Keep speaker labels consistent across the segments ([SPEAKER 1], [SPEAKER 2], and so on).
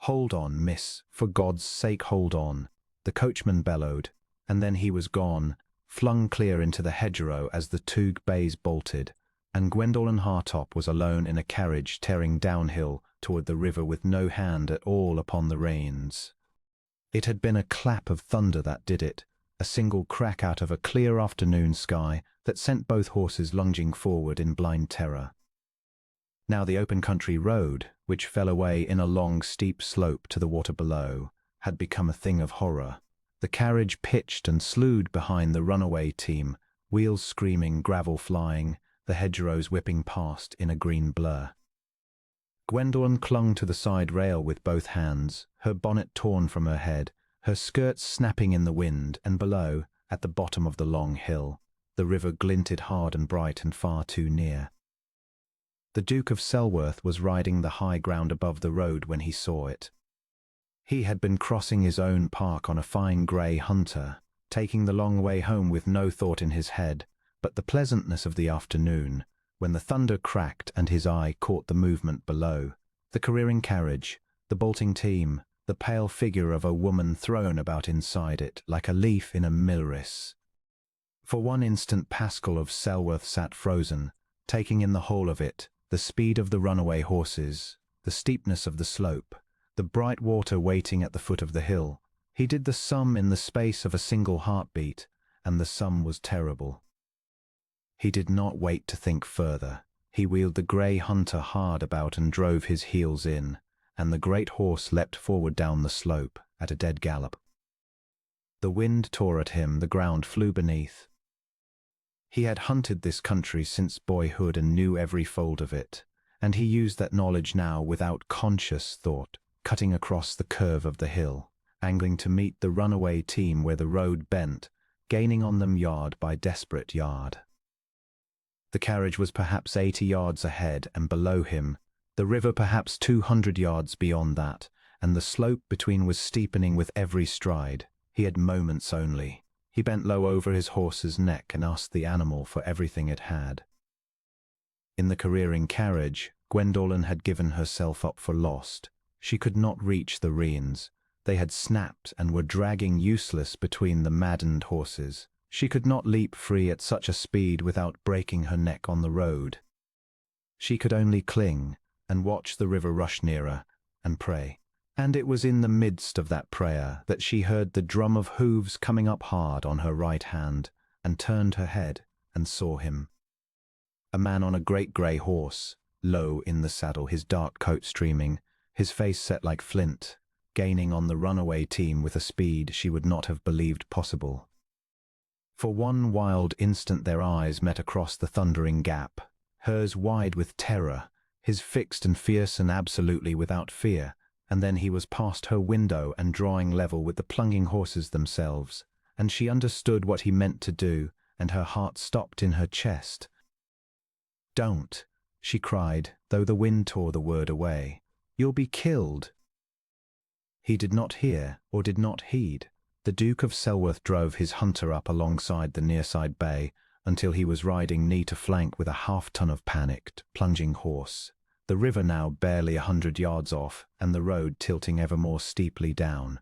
[SPEAKER 1] "Hold on, miss, for God's sake hold on," the coachman bellowed, and then he was gone, flung clear into the hedgerow as the two bays bolted, and Gwendolen Hartop was alone in a carriage tearing downhill toward the river with no hand at all upon the reins. It had been a clap of thunder that did it, a single crack out of a clear afternoon sky that sent both horses lunging forward in blind terror. Now the open country road, which fell away in a long steep slope to the water below, had become a thing of horror. The carriage pitched and slewed behind the runaway team, wheels screaming, gravel flying, the hedgerows whipping past in a green blur. Gwendolen clung to the side rail with both hands, her bonnet torn from her head, her skirts snapping in the wind, and below, at the bottom of the long hill, the river glinted hard and bright and far too near. The Duke of Selworth was riding the high ground above the road when he saw it. He had been crossing his own park on a fine grey hunter, taking the long way home with no thought in his head but the pleasantness of the afternoon, when the thunder cracked and his eye caught the movement below, the careering carriage, the bolting team, the pale figure of a woman thrown about inside it like a leaf in a millrace. For one instant Pascal of Selworth sat frozen, taking in the whole of it, the speed of the runaway horses, the steepness of the slope, the bright water waiting at the foot of the hill. He did the sum in the space of a single heartbeat, and the sum was terrible. He did not wait to think further. He wheeled the grey hunter hard about and drove his heels in, and the great horse leapt forward down the slope at a dead gallop. The wind tore at him, the ground flew beneath. He had hunted this country since boyhood and knew every fold of it, and he used that knowledge now without conscious thought, cutting across the curve of the hill, angling to meet the runaway team where the road bent, gaining on them yard by desperate yard. The carriage was perhaps 80 yards ahead and below him, the river perhaps 200 yards beyond that, and the slope between was steepening with every stride. He had moments only. He bent low over his horse's neck and asked the animal for everything it had. In the careering carriage, Gwendolen had given herself up for lost. She could not reach the reins. They had snapped and were dragging useless between the maddened horses. She could not leap free at such a speed without breaking her neck on the road. She could only cling and watch the river rush nearer and pray. And it was in the midst of that prayer that she heard the drum of hooves coming up hard on her right hand, and turned her head and saw him. A man on a great grey horse, low in the saddle, his dark coat streaming, his face set like flint, gaining on the runaway team with a speed she would not have believed possible. For one wild instant their eyes met across the thundering gap, hers wide with terror, his fixed and fierce and absolutely without fear, and then he was past her window and drawing level with the plunging horses themselves, and she understood what he meant to do, and her heart stopped in her chest. "Don't," she cried, though the wind tore the word away. "You'll be killed." He did not hear or did not heed. The Duke of Selworth drove his hunter up alongside the nearside bay until he was riding knee to flank with a half-ton of panicked, plunging horse, the river now barely 100 yards off and the road tilting ever more steeply down.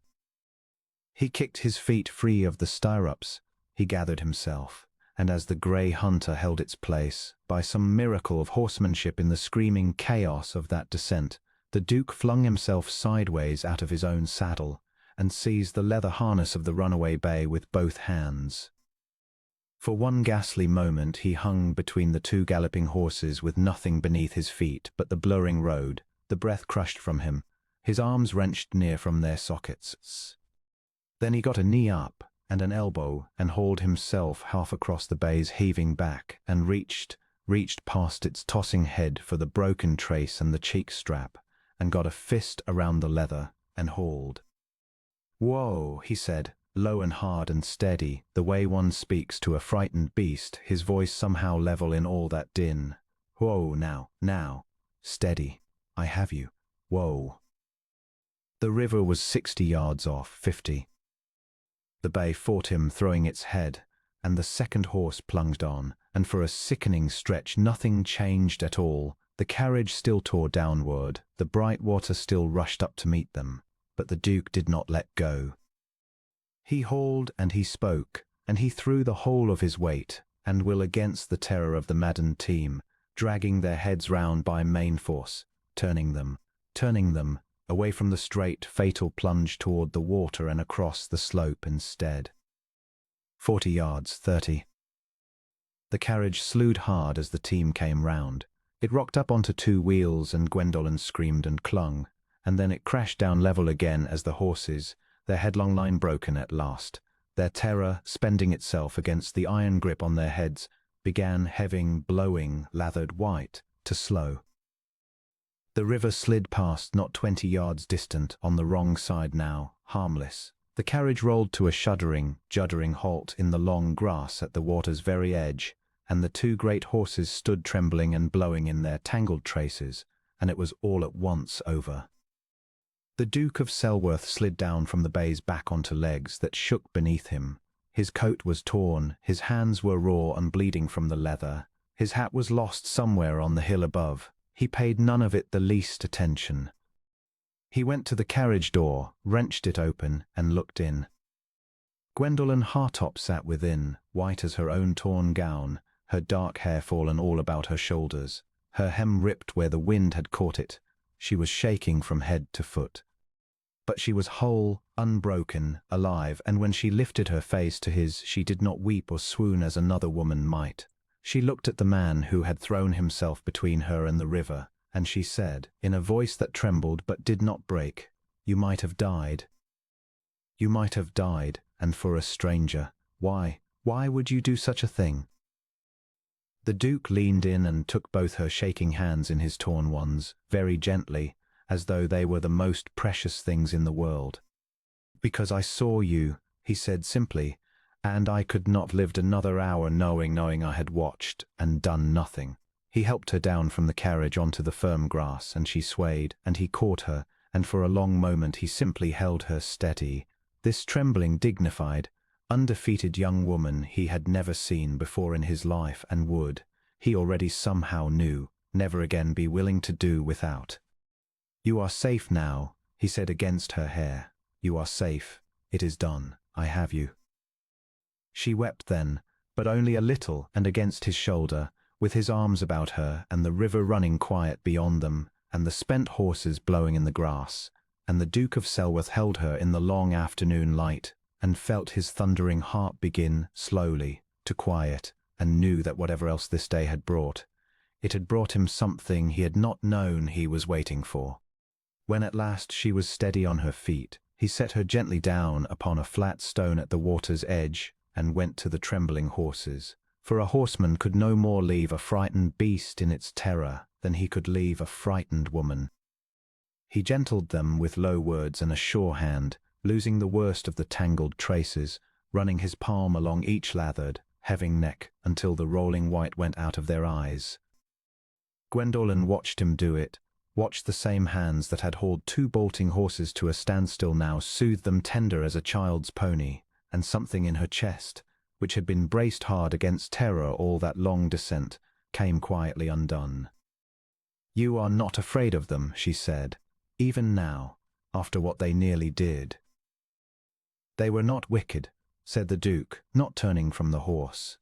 [SPEAKER 1] He kicked his feet free of the stirrups. He gathered himself, and as the grey hunter held its place, by some miracle of horsemanship in the screaming chaos of that descent, the Duke flung himself sideways out of his own saddle and seized the leather harness of the runaway bay with both hands. For one ghastly moment he hung between the two galloping horses with nothing beneath his feet but the blurring road, the breath crushed from him, his arms wrenched near from their sockets. Then he got a knee up and an elbow and hauled himself half across the bay's heaving back and reached past its tossing head for the broken trace and the cheek strap, and got a fist around the leather and hauled. "Whoa," he said, low and hard and steady, the way one speaks to a frightened beast, his voice somehow level in all that din. "Whoa, now, steady, I have you, whoa." The river was 60 yards off, 50. The bay fought him, throwing its head, and the second horse plunged on, and for a sickening stretch nothing changed at all, The carriage still tore downward, the bright water still rushed up to meet them, but the Duke did not let go. He hauled and he spoke, and he threw the whole of his weight and will against the terror of the maddened team, dragging their heads round by main force, turning them, away from the straight, fatal plunge toward the water and across the slope instead. 40 yards, 30. The carriage slewed hard as the team came round. It rocked up onto two wheels and Gwendolen screamed and clung, and then it crashed down level again as the horses, their headlong line broken at last, their terror spending itself against the iron grip on their heads, began heaving, blowing, lathered white, to slow. The river slid past not 20 yards distant, on the wrong side now, harmless. The carriage rolled to a shuddering, juddering halt in the long grass at the water's very edge, and the two great horses stood trembling and blowing in their tangled traces, and it was all at once over. The Duke of Selworth slid down from the bay's back onto legs that shook beneath him. His coat was torn, his hands were raw and bleeding from the leather. His hat was lost somewhere on the hill above. He paid none of it the least attention. He went to the carriage door, wrenched it open, and looked in. Gwendolen Hartop sat within, white as her own torn gown, her dark hair fallen all about her shoulders, her hem ripped where the wind had caught it. She was shaking from head to foot. But she was whole, unbroken, alive, and when she lifted her face to his, she did not weep or swoon as another woman might. She looked at the man who had thrown himself between her and the river, and she said, in a voice that trembled but did not break, "You might have died. You might have died, and for a stranger. Why would you do such a thing?" The Duke leaned in and took both her shaking hands in his torn ones, very gently, as though they were the most precious things in the world. "Because I saw you," he said simply, "and I could not lived another hour knowing I had watched and done nothing." He helped her down from the carriage onto the firm grass, and she swayed, and he caught her, and for a long moment he simply held her steady. This trembling, dignified, undefeated young woman he had never seen before in his life and would, he already somehow knew, never again be willing to do without. "You are safe now," he said against her hair. "You are safe. It is done. I have you." She wept then, but only a little, and against his shoulder, with his arms about her, and the river running quiet beyond them, and the spent horses blowing in the grass, and the Duke of Selworth held her in the long afternoon light, and felt his thundering heart begin, slowly, to quiet, and knew that whatever else this day had brought, it had brought him something he had not known he was waiting for. When at last she was steady on her feet, he set her gently down upon a flat stone at the water's edge, and went to the trembling horses, for a horseman could no more leave a frightened beast in its terror than he could leave a frightened woman. He gentled them with low words and a sure hand, losing the worst of the tangled traces, running his palm along each lathered, heaving neck until the rolling white went out of their eyes. Gwendolen watched him do it, watched the same hands that had hauled two bolting horses to a standstill now soothe them tender as a child's pony, and something in her chest, which had been braced hard against terror all that long descent, came quietly undone. "You are not afraid of them," she said, "even now, after what they nearly did." "They were not wicked," said the Duke, not turning from the horse.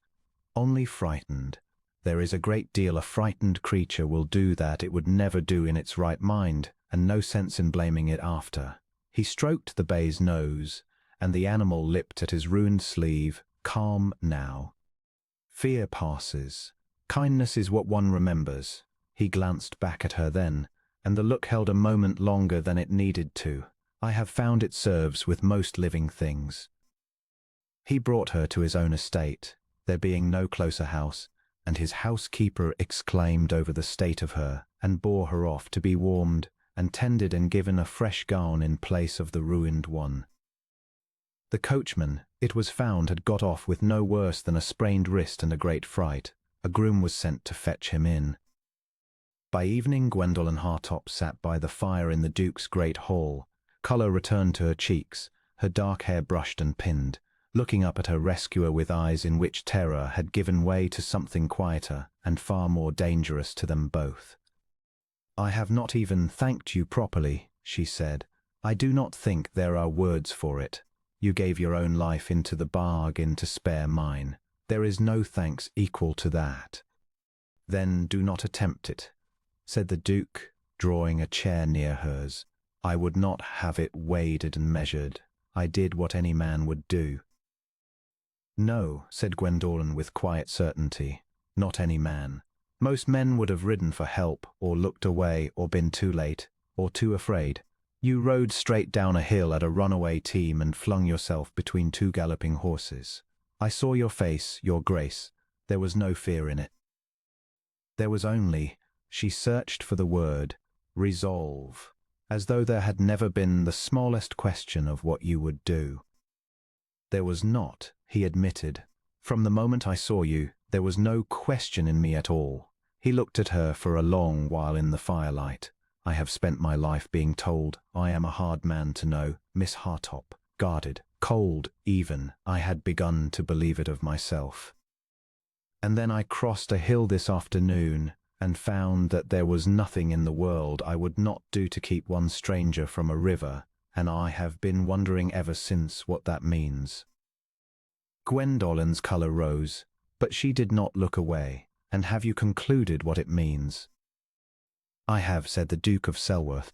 [SPEAKER 1] "Only frightened. There is a great deal a frightened creature will do that it would never do in its right mind, and no sense in blaming it after." He stroked the bay's nose, and the animal lipped at his ruined sleeve, calm now. "Fear passes. Kindness is what one remembers." He glanced back at her then, and the look held a moment longer than it needed to. "I have found it serves with most living things." He brought her to his own estate, there being no closer house, and his housekeeper exclaimed over the state of her, and bore her off to be warmed, and tended and given a fresh gown in place of the ruined one. The coachman, it was found, had got off with no worse than a sprained wrist and a great fright. A groom was sent to fetch him in. By evening Gwendolen Hartop sat by the fire in the Duke's great hall, colour returned to her cheeks, her dark hair brushed and pinned, looking up at her rescuer with eyes in which terror had given way to something quieter and far more dangerous to them both. I have not even thanked you properly, she said. I do not think there are words for it. You gave your own life into the bargain to spare mine. There is no thanks equal to that. Then do not attempt it, said the Duke, drawing a chair near hers. I would not have it weighed and measured. I did what any man would do. No, said Gwendolen with quiet certainty, not any man. Most men would have ridden for help, or looked away, or been too late, or too afraid. You rode straight down a hill at a runaway team and flung yourself between two galloping horses. I saw your face, your grace. There was no fear in it. There was only, she searched for the word, resolve, as though there had never been the smallest question of what you would do. There was not, he admitted. From the moment I saw you, there was no question in me at all. He looked at her for a long while in the firelight. I have spent my life being told I am a hard man to know, Miss Hartop, guarded, cold even. I had begun to believe it of myself. And then I crossed a hill this afternoon and found that there was nothing in the world I would not do to keep one stranger from a river, and I have been wondering ever since what that means. Gwendolen's colour rose, but she did not look away. And have you concluded what it means? I have, said the Duke of Selworth.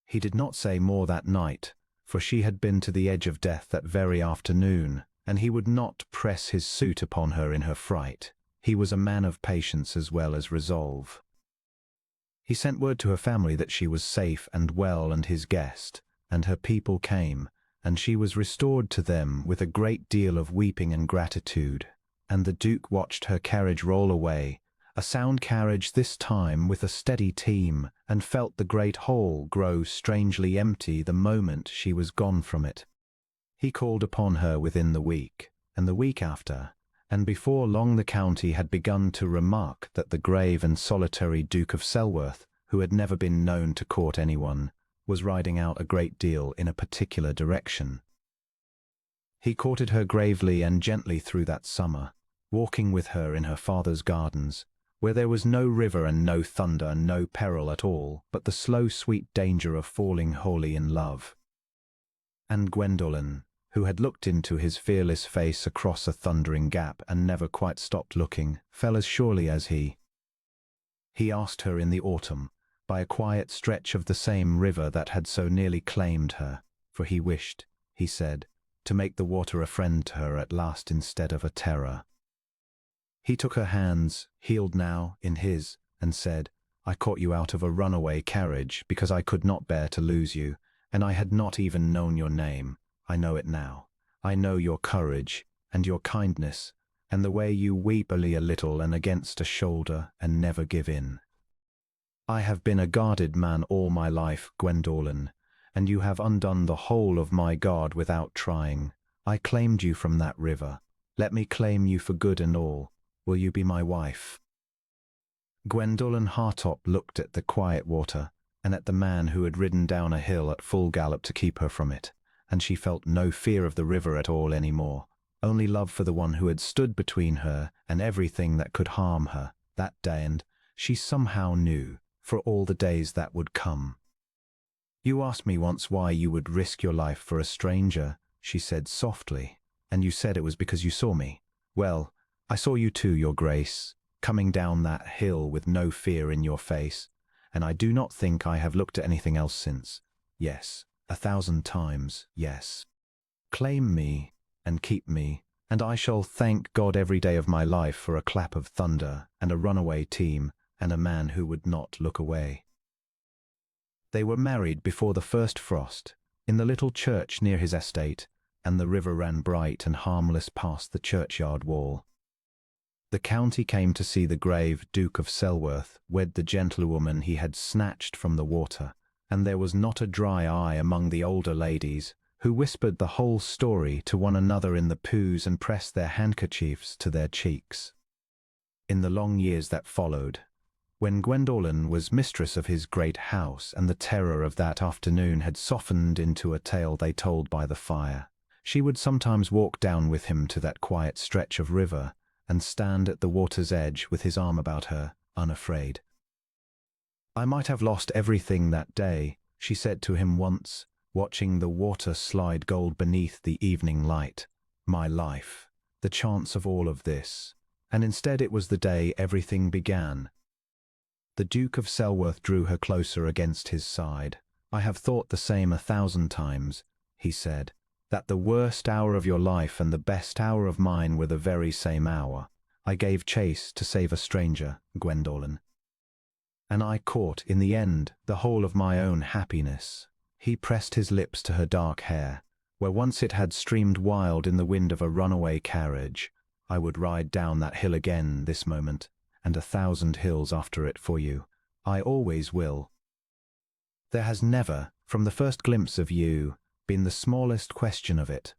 [SPEAKER 1] He did not say more that night, for she had been to the edge of death that very afternoon, and he would not press his suit upon her in her fright. He was a man of patience as well as resolve. He sent word to her family that she was safe and well and his guest, and her people came, and she was restored to them with a great deal of weeping and gratitude. And the Duke watched her carriage roll away, a sound carriage this time with a steady team, and felt the great hall grow strangely empty the moment she was gone from it. He called upon her within the week, and the week after, and before long the county had begun to remark that the grave and solitary Duke of Selworth, who had never been known to court anyone, was riding out a great deal in a particular direction. He courted her gravely and gently through that summer, walking with her in her father's gardens, where there was no river and no thunder and no peril at all, but the slow sweet danger of falling wholly in love. And Gwendolen, who had looked into his fearless face across a thundering gap and never quite stopped looking, fell as surely as he. He asked her in the autumn, by a quiet stretch of the same river that had so nearly claimed her, for he wished, he said, to make the water a friend to her at last instead of a terror. He took her hands, healed now, in his, and said, I caught you out of a runaway carriage because I could not bear to lose you, and I had not even known your name. I know it now. I know your courage, and your kindness, and the way you weep only a little and against a shoulder and never give in. I have been a guarded man all my life, Gwendolen, and you have undone the whole of my guard without trying. I claimed you from that river. Let me claim you for good and all. Will you be my wife? Gwendolen Hartop looked at the quiet water and at the man who had ridden down a hill at full gallop to keep her from it, and she felt no fear of the river at all any more, only love for the one who had stood between her and everything that could harm her that day, and she somehow knew, for all the days that would come. You asked me once why you would risk your life for a stranger, she said softly, and you said it was because you saw me. Well, I saw you too, your grace, coming down that hill with no fear in your face, and I do not think I have looked at anything else since. Yes, 1,000 times, yes. Claim me and keep me, and I shall thank God every day of my life for a clap of thunder and a runaway team and a man who would not look away. They were married before the first frost, in the little church near his estate, and the river ran bright and harmless past the churchyard wall. The county came to see the grave Duke of Selworth wed the gentlewoman he had snatched from the water, and there was not a dry eye among the older ladies, who whispered the whole story to one another in the pews and pressed their handkerchiefs to their cheeks. In the long years that followed, when Gwendolen was mistress of his great house and the terror of that afternoon had softened into a tale they told by the fire, she would sometimes walk down with him to that quiet stretch of river and stand at the water's edge with his arm about her, unafraid. I might have lost everything that day, she said to him once, watching the water slide gold beneath the evening light. My life, the chance of all of this. And instead it was the day everything began. The Duke of Selworth drew her closer against his side. I have thought the same 1,000 times, he said, that the worst hour of your life and the best hour of mine were the very same hour. I gave chase to save a stranger, Gwendolen. And I caught, in the end, the whole of my own happiness. He pressed his lips to her dark hair, where once it had streamed wild in the wind of a runaway carriage. I would ride down that hill again this moment, and 1,000 hills after it for you. I always will. There has never, from the first glimpse of you, been the smallest question of it.